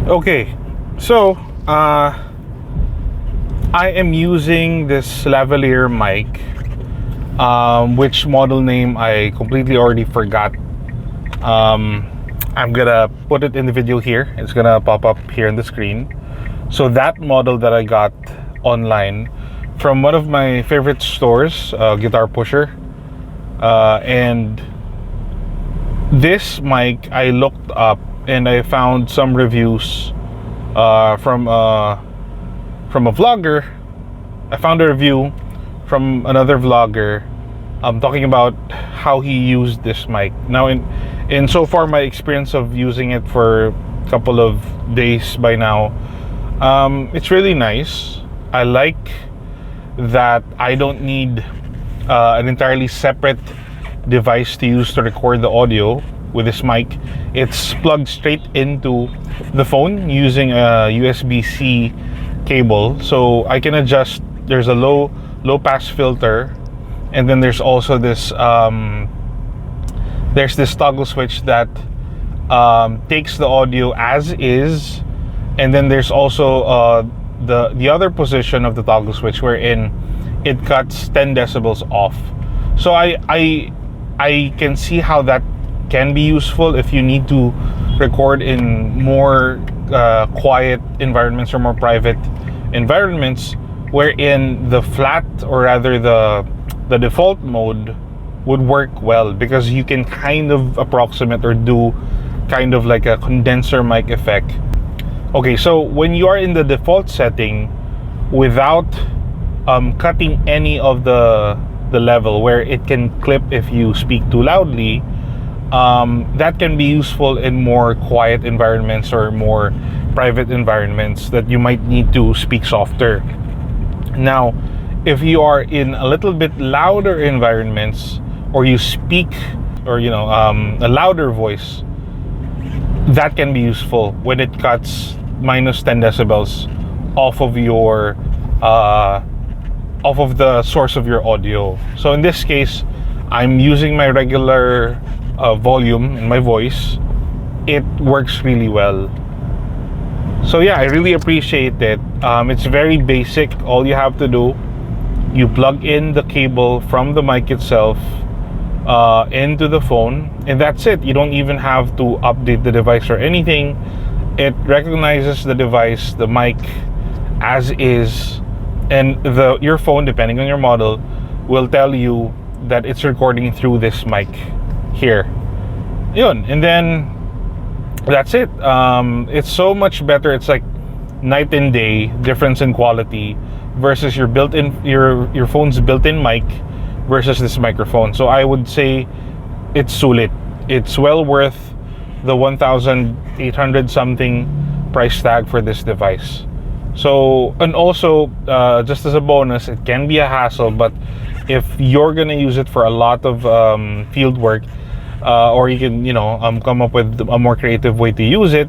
Okay, so I am using this lavalier mic, which model name I completely already forgot. I'm gonna put it in the video here. It's gonna pop up here on the screen. So that model that I got online from one of my favorite stores, Guitar Pusher, and this mic I looked up and I found some reviews from a vlogger. I found a review from another vlogger talking about how he used this mic. Now, in so far my experience of using it for a couple of days by now, it's really nice. I like that I don't need an entirely separate device to use to record the audio with this mic. It's plugged straight into the phone using a USB-C cable, so I can adjust. There's a low pass filter, and then there's also this there's this toggle switch that takes the audio as is, and then there's also the other position of the toggle switch wherein it cuts 10 decibels off. So I can see how that can be useful if you need to record in more quiet environments or more private environments, wherein the flat, or rather the default mode, would work well because you can kind of approximate or do kind of like a condenser mic effect. Okay, so when you are in the default setting without cutting any of the level where it can clip if you speak too loudly, that can be useful in more quiet environments or more private environments that you might need to speak softer. Now, if you are in a little bit louder environments, or you speak, or a louder voice, that can be useful when it cuts minus 10 decibels off of your off of the source of your audio. So in this case, I'm using my regular volume in my voice. It works really well. So yeah, I really appreciate it. It's very basic. All you have to do, you plug in the cable from the mic itself into the phone, and that's it. You don't even have to update the device or anything. It recognizes the device, the mic, as is, and your phone, depending on your model, will tell you that it's recording through this mic here. And then that's it. It's so much better. It's like night and day difference in quality versus your phone's built-in mic versus this microphone. So I would say it's sulit. It's well worth the 1,800 something price tag for this device. So, and also just as a bonus, it can be a hassle, but if you're gonna use it for a lot of field work, or you can come up with a more creative way to use it,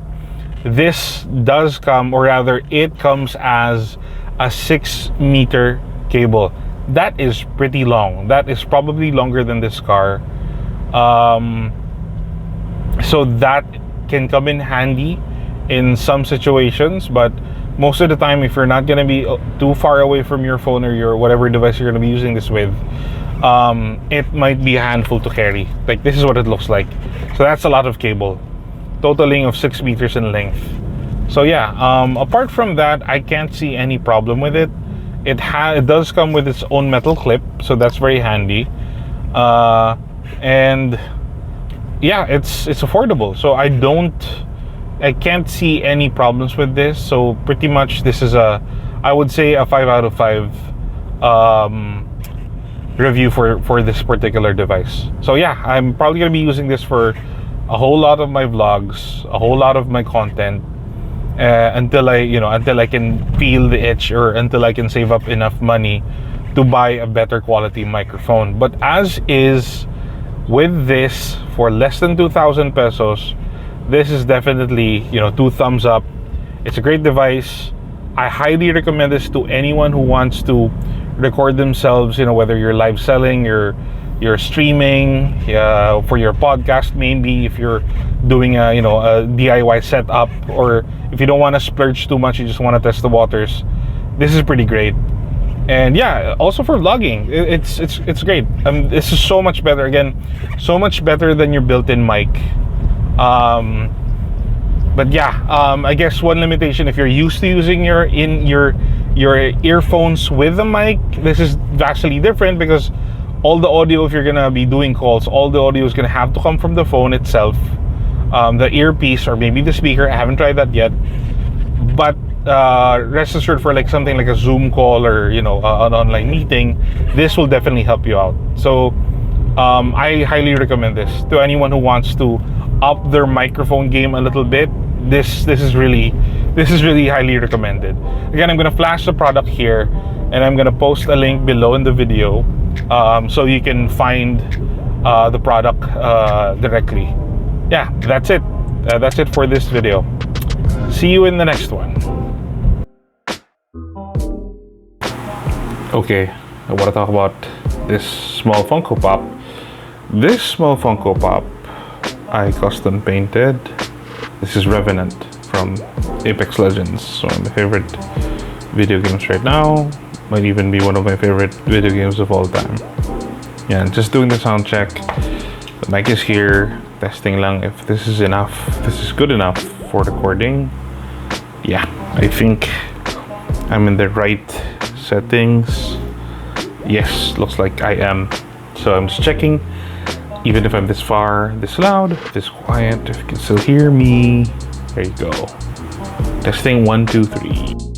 this does come, or rather it comes as a 6-meter cable. That is pretty long. That is probably longer than this car. So that can come in handy in some situations, but most of the time, if you're not going to be too far away from your phone or your whatever device you're going to be using this with, it might be a handful to carry. Like, this is what it looks like. So that's a lot of cable, totaling of 6 meters in length. So yeah, apart from that, I can't see any problem with it. It does come with its own metal clip, so that's very handy. And yeah, it's affordable. So I can't see any problems with this. So pretty much this is I would say a 5 out of 5 review for this particular device. So yeah, I'm probably gonna be using this for a whole lot of my vlogs, a whole lot of my content, until I can feel the itch, or until I can save up enough money to buy a better quality microphone. But as is with this, for less than 2,000 pesos, this is definitely 2 thumbs up. It's a great device. I highly recommend this to anyone who wants to record themselves, whether you're live selling, you're you're streaming, for your podcast, maybe if you're doing a DIY setup, or if you don't want to splurge too much, you just want to test the waters. This is pretty great. And yeah, also for vlogging, it's great. This is so much better. Again, so much better than your built-in mic. But yeah, I guess one limitation, if you're used to using your earphones with a mic, this is vastly different, because all the audio, if you're gonna be doing calls, all the audio is gonna have to come from the phone itself, the earpiece, or maybe the speaker. I haven't tried that yet, but rest assured, for like something like a Zoom call, or an online meeting, this will definitely help you out. So I highly recommend this to anyone who wants to up their microphone game a little bit. This is really highly recommended. Again, I'm gonna flash the product here, and I'm gonna post a link below in the video, so you can find the product directly. Yeah, that's it. That's it for this video. See you in the next one. Okay, I want to talk about this small Funko Pop. This small Funko Pop I custom painted. This is Revenant from Apex Legends, one of my favorite video games right now. Might even be one of my favorite video games of all time. Yeah, and just doing the sound check. The mic is here. Testing lang if this is enough. This is good enough for recording. Yeah, I think I'm in the right settings. Yes, looks like I am. So I'm just checking. Even if I'm this far, this loud, this quiet, if you can still hear me. There you go. Testing 1, 2, 3.